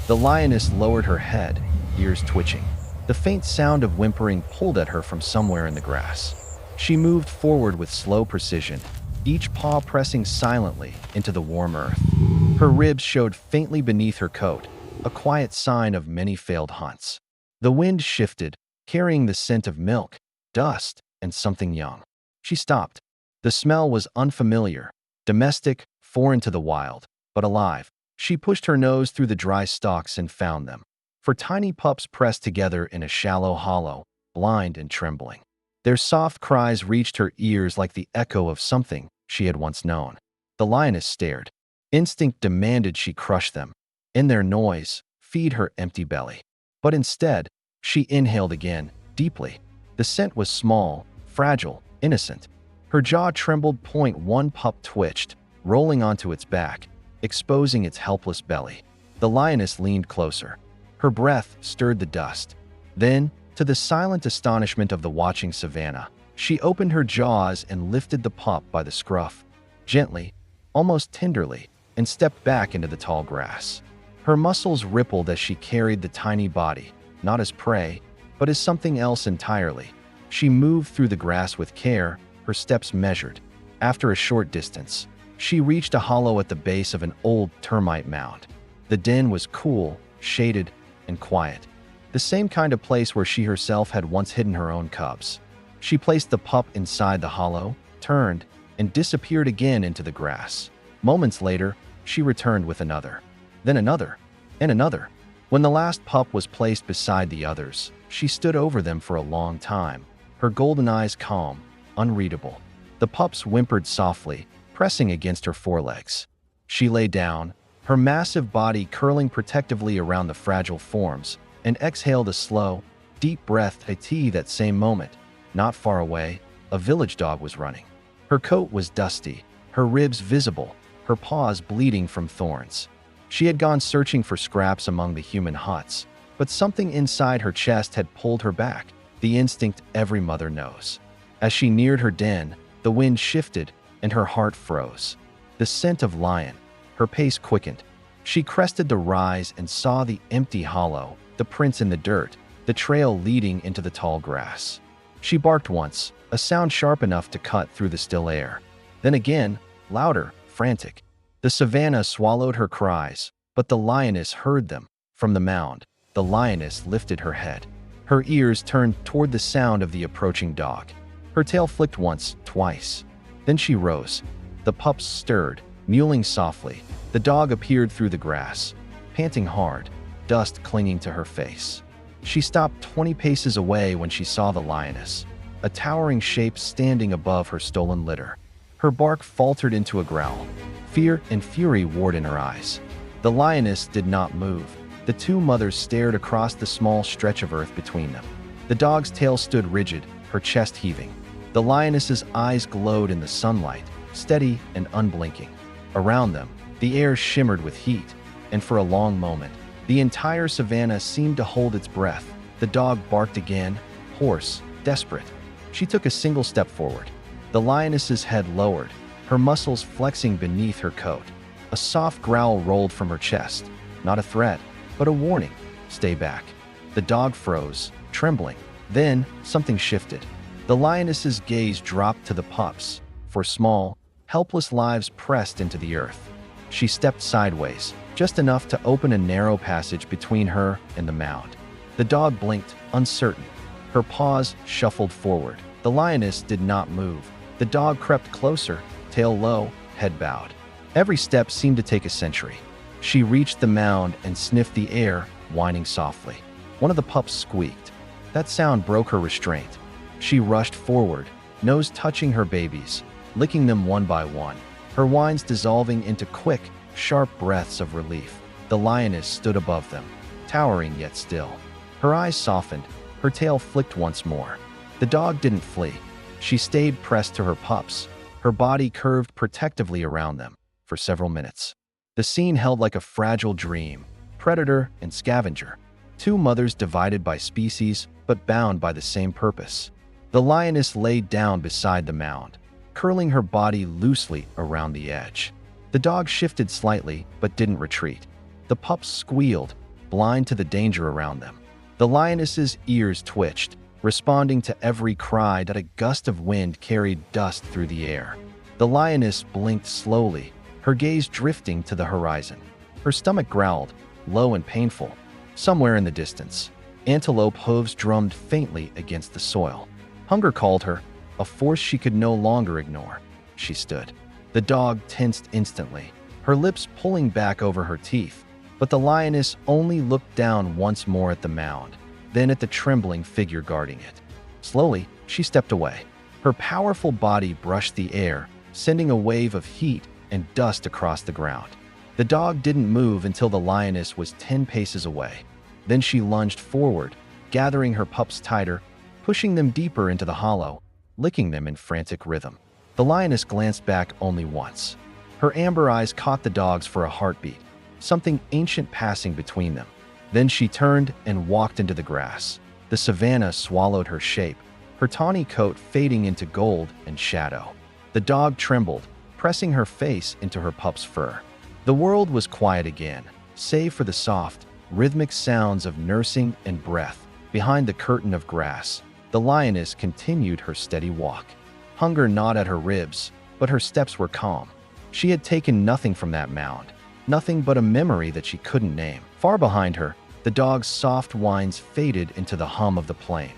The lioness lowered her head, ears twitching. The faint sound of whimpering pulled at her from somewhere in the grass. She moved forward with slow precision, each paw pressing silently into the warm earth. Her ribs showed faintly beneath her coat, a quiet sign of many failed hunts. The wind shifted, carrying the scent of milk, dust, and something young. She stopped. The smell was unfamiliar, domestic, foreign to the wild, but alive. She pushed her nose through the dry stalks and found them. For tiny pups pressed together in a shallow hollow, blind and trembling. Their soft cries reached her ears like the echo of something she had once known. The lioness stared. Instinct demanded she crush them. In their noise, feed her empty belly. But instead, she inhaled again, deeply. The scent was small, fragile, innocent. Her jaw trembled. One pup twitched, rolling onto its back, exposing its helpless belly. The lioness leaned closer. Her breath stirred the dust. Then, to the silent astonishment of the watching savannah, she opened her jaws and lifted the pup by the scruff, gently, almost tenderly, and stepped back into the tall grass. Her muscles rippled as she carried the tiny body, not as prey, but as something else entirely. She moved through the grass with care, her steps measured. After a short distance, she reached a hollow at the base of an old termite mound. The den was cool, shaded, and quiet. The same kind of place where she herself had once hidden her own cubs. She placed the pup inside the hollow, turned, and disappeared again into the grass. Moments later, she returned with another. Then another, and another. When the last pup was placed beside the others, she stood over them for a long time, her golden eyes calm, unreadable. The pups whimpered softly, pressing against her forelegs. She lay down, her massive body curling protectively around the fragile forms, and exhaled a slow, deep breath. That same moment, not far away, a village dog was running. Her coat was dusty, her ribs visible, her paws bleeding from thorns. She had gone searching for scraps among the human huts, but something inside her chest had pulled her back, the instinct every mother knows. As she neared her den, the wind shifted and her heart froze. The scent of lion. Her pace quickened. She crested the rise and saw the empty hollow, the prints in the dirt, the trail leading into the tall grass. She barked once, a sound sharp enough to cut through the still air. Then again, louder, frantic. The savannah swallowed her cries, but the lioness heard them. From the mound, the lioness lifted her head. Her ears turned toward the sound of the approaching dog. Her tail flicked once, twice. Then she rose. The pups stirred, mewling softly. The dog appeared through the grass, panting hard, dust clinging to her face. She stopped 20 paces away when she saw the lioness, a towering shape standing above her stolen litter. Her bark faltered into a growl. Fear and fury warred in her eyes. The lioness did not move. The two mothers stared across the small stretch of earth between them. The dog's tail stood rigid, her chest heaving. The lioness's eyes glowed in the sunlight, steady and unblinking. Around them, the air shimmered with heat, and for a long moment, the entire savannah seemed to hold its breath. The dog barked again, hoarse, desperate. She took a single step forward. The lioness's head lowered, her muscles flexing beneath her coat. A soft growl rolled from her chest. Not a threat, but a warning. Stay back. The dog froze, trembling. Then, something shifted. The lioness's gaze dropped to the pups, for small, helpless lives pressed into the earth. She stepped sideways, just enough to open a narrow passage between her and the mound. The dog blinked, uncertain. Her paws shuffled forward. The lioness did not move. The dog crept closer, tail low, head bowed. Every step seemed to take a century. She reached the mound and sniffed the air, whining softly. One of the pups squeaked. That sound broke her restraint. She rushed forward, nose touching her babies, licking them one by one, her whines dissolving into quick, sharp breaths of relief. The lioness stood above them, towering yet still. Her eyes softened, her tail flicked once more. The dog didn't flee. She stayed pressed to her pups, her body curved protectively around them, for several minutes. The scene held like a fragile dream, predator and scavenger, two mothers divided by species but bound by the same purpose. The lioness lay down beside the mound, curling her body loosely around the edge. The dog shifted slightly but didn't retreat. The pups squealed, blind to the danger around them. The lioness's ears twitched, responding to every cry that a gust of wind carried dust through the air. The lioness blinked slowly, her gaze drifting to the horizon. Her stomach growled, low and painful. Somewhere in the distance, antelope hooves drummed faintly against the soil. Hunger called her, a force she could no longer ignore. She stood. The dog tensed instantly, her lips pulling back over her teeth, but the lioness only looked down once more at the mound, then at the trembling figure guarding it. Slowly, she stepped away. Her powerful body brushed the air, sending a wave of heat and dust across the ground. The dog didn't move until the lioness was 10 paces away. Then she lunged forward, gathering her pups tighter, pushing them deeper into the hollow, licking them in frantic rhythm. The lioness glanced back only once. Her amber eyes caught the dog's for a heartbeat, something ancient passing between them. Then she turned and walked into the grass. The savanna swallowed her shape, her tawny coat fading into gold and shadow. The dog trembled, pressing her face into her pup's fur. The world was quiet again, save for the soft, rhythmic sounds of nursing and breath. Behind the curtain of grass, the lioness continued her steady walk. Hunger gnawed at her ribs, but her steps were calm. She had taken nothing from that mound, nothing but a memory that she couldn't name. Far behind her, the dog's soft whines faded into the hum of the plain.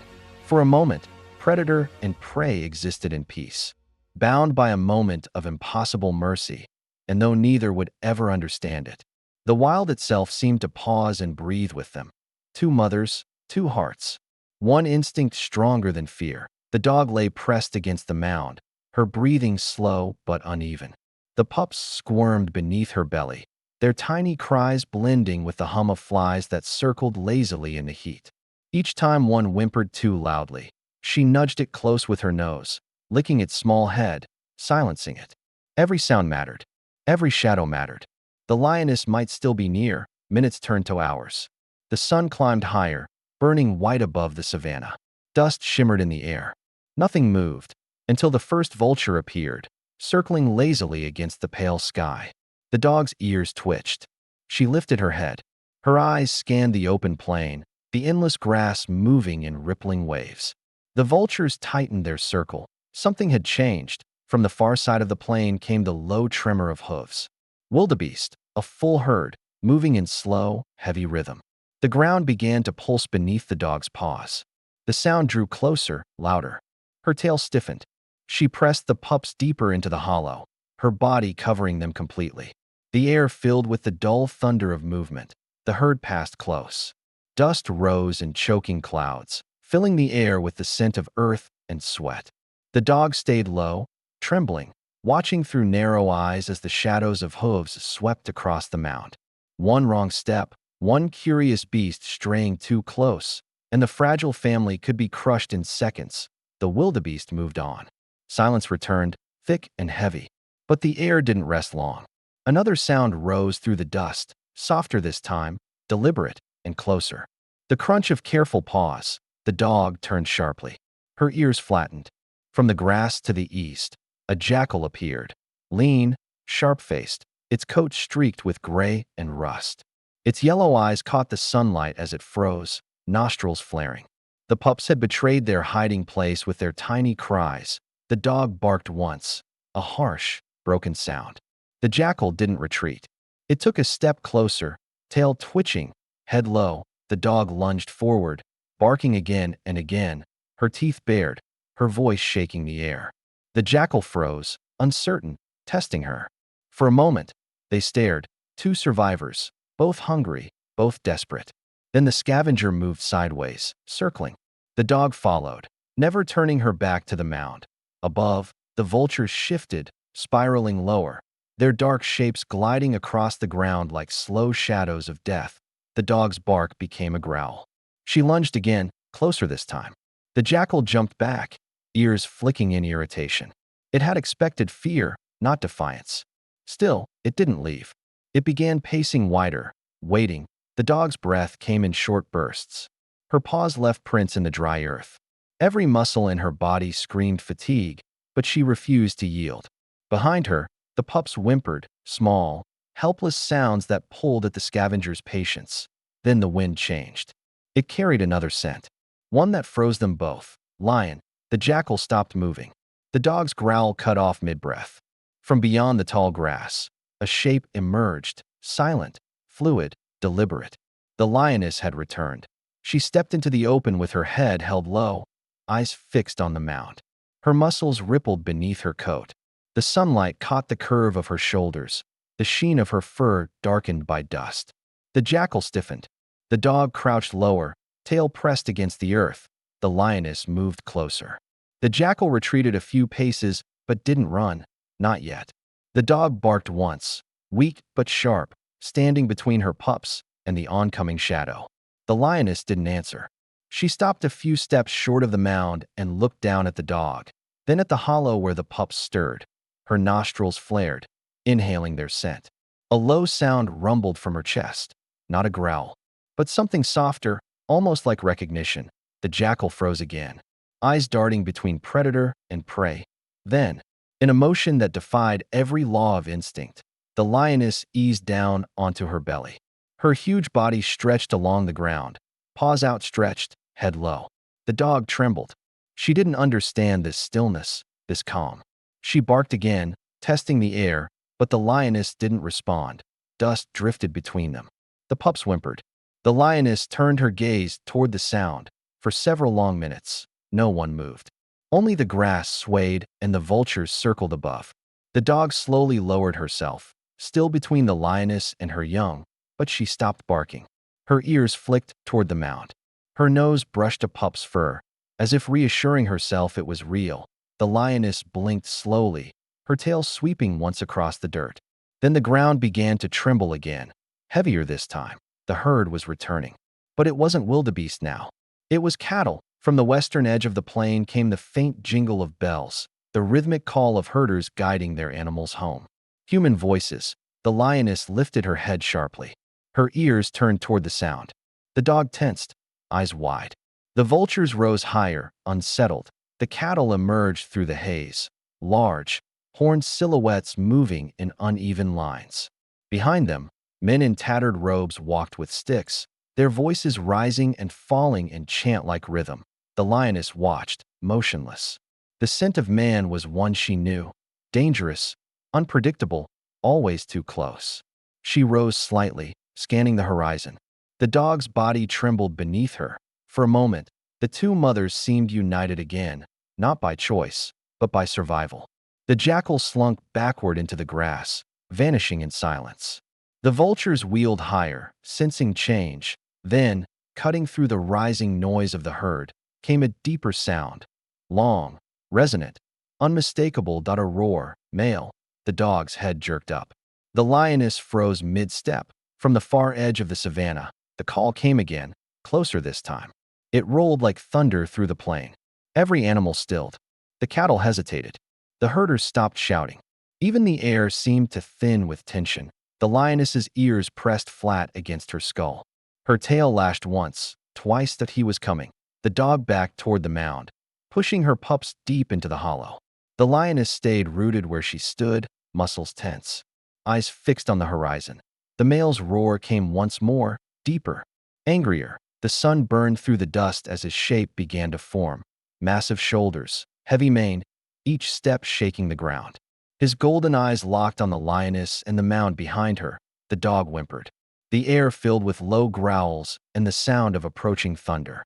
For a moment, predator and prey existed in peace, bound by a moment of impossible mercy, and though neither would ever understand it, the wild itself seemed to pause and breathe with them. Two mothers, two hearts, one instinct stronger than fear. The dog lay pressed against the mound, her breathing slow but uneven. The pups squirmed beneath her belly, their tiny cries blending with the hum of flies that circled lazily in the heat. Each time one whimpered too loudly, she nudged it close with her nose, licking its small head, silencing it. Every sound mattered. Every shadow mattered. The lioness might still be near. Minutes turned to hours. The sun climbed higher, burning white above the savanna. Dust shimmered in the air. Nothing moved, until the first vulture appeared, circling lazily against the pale sky. The dog's ears twitched. She lifted her head. Her eyes scanned the open plain, the endless grass moving in rippling waves. The vultures tightened their circle. Something had changed. From the far side of the plain came the low tremor of hooves. Wildebeest, a full herd, moving in slow, heavy rhythm. The ground began to pulse beneath the dog's paws. The sound drew closer, louder. Her tail stiffened. She pressed the pups deeper into the hollow, her body covering them completely. The air filled with the dull thunder of movement. The herd passed close. Dust rose in choking clouds, filling the air with the scent of earth and sweat. The dog stayed low, trembling, watching through narrow eyes as the shadows of hooves swept across the mound. One wrong step, one curious beast straying too close, and the fragile family could be crushed in seconds. The wildebeest moved on. Silence returned, thick and heavy. But the air didn't rest long. Another sound rose through the dust, softer this time, deliberate and closer. The crunch of careful paws. The dog turned sharply. Her ears flattened. From the grass to the east, a jackal appeared, lean, sharp-faced, its coat streaked with gray and rust. Its yellow eyes caught the sunlight as it froze, nostrils flaring. The pups had betrayed their hiding place with their tiny cries. The dog barked once, a harsh, broken sound. The jackal didn't retreat. It took a step closer, tail twitching, head low. The dog lunged forward, barking again and again, her teeth bared, her voice shaking the air. The jackal froze, uncertain, testing her. For a moment, they stared, two survivors, both hungry, both desperate. Then the scavenger moved sideways, circling. The dog followed, never turning her back to the mound. Above, the vultures shifted, spiraling lower, their dark shapes gliding across the ground like slow shadows of death. The dog's bark became a growl. She lunged again, closer this time. The jackal jumped back, ears flicking in irritation. It had expected fear, not defiance. Still, it didn't leave. It began pacing wider, waiting. The dog's breath came in short bursts. Her paws left prints in the dry earth. Every muscle in her body screamed fatigue, but she refused to yield. Behind her, the pups whimpered, small, helpless sounds that pulled at the scavenger's patience. Then the wind changed. It carried another scent, one that froze them both. Lion. The jackal stopped moving. The dog's growl cut off mid-breath. From beyond the tall grass, a shape emerged, silent, fluid, deliberate. The lioness had returned. She stepped into the open with her head held low, eyes fixed on the mound. Her muscles rippled beneath her coat. The sunlight caught the curve of her shoulders, the sheen of her fur darkened by dust. The jackal stiffened. The dog crouched lower, tail pressed against the earth. The lioness moved closer. The jackal retreated a few paces, but didn't run, not yet. The dog barked once, weak but sharp, standing between her pups and the oncoming shadow. The lioness didn't answer. She stopped a few steps short of the mound and looked down at the dog, then at the hollow where the pups stirred. Her nostrils flared, inhaling their scent. A low sound rumbled from her chest, not a growl, but something softer, almost like recognition. The jackal froze again, eyes darting between predator and prey. Then, in a motion that defied every law of instinct, the lioness eased down onto her belly. Her huge body stretched along the ground, paws outstretched, head low. The dog trembled. She didn't understand this stillness, this calm. She barked again, testing the air, but the lioness didn't respond. Dust drifted between them. The pups whimpered. The lioness turned her gaze toward the sound. For several long minutes, no one moved. Only the grass swayed and the vultures circled above. The dog slowly lowered herself, still between the lioness and her young, but she stopped barking. Her ears flicked toward the mound. Her nose brushed a pup's fur, as if reassuring herself it was real. The lioness blinked slowly, her tail sweeping once across the dirt. Then the ground began to tremble again, heavier this time. The herd was returning. But it wasn't wildebeest now. It was cattle. From the western edge of the plain came the faint jingle of bells, the rhythmic call of herders guiding their animals home. Human voices. The lioness lifted her head sharply. Her ears turned toward the sound. The dog tensed, eyes wide. The vultures rose higher, unsettled. The cattle emerged through the haze, large, horned silhouettes moving in uneven lines. Behind them, men in tattered robes walked with sticks, their voices rising and falling in chant-like rhythm. The lioness watched, motionless. The scent of man was one she knew, dangerous, unpredictable, always too close. She rose slightly, scanning the horizon. The dog's body trembled beneath her. For a moment, the two mothers seemed united again, not by choice, but by survival. The jackal slunk backward into the grass, vanishing in silence. The vultures wheeled higher, sensing change. Then, cutting through the rising noise of the herd, came a deeper sound. Long, resonant, unmistakable. A roar, male. The dog's head jerked up. The lioness froze mid-step. From the far edge of the savannah, the call came again, closer this time. It rolled like thunder through the plain. Every animal stilled. The cattle hesitated. The herders stopped shouting. Even the air seemed to thin with tension. The lioness's ears pressed flat against her skull. Her tail lashed once, twice that he was coming. The dog backed toward the mound, pushing her pups deep into the hollow. The lioness stayed rooted where she stood, muscles tense, eyes fixed on the horizon. The male's roar came once more, deeper, angrier. The sun burned through the dust as his shape began to form. Massive shoulders, heavy mane, each step shaking the ground. His golden eyes locked on the lioness and the mound behind her. The dog whimpered. The air filled with low growls and the sound of approaching thunder.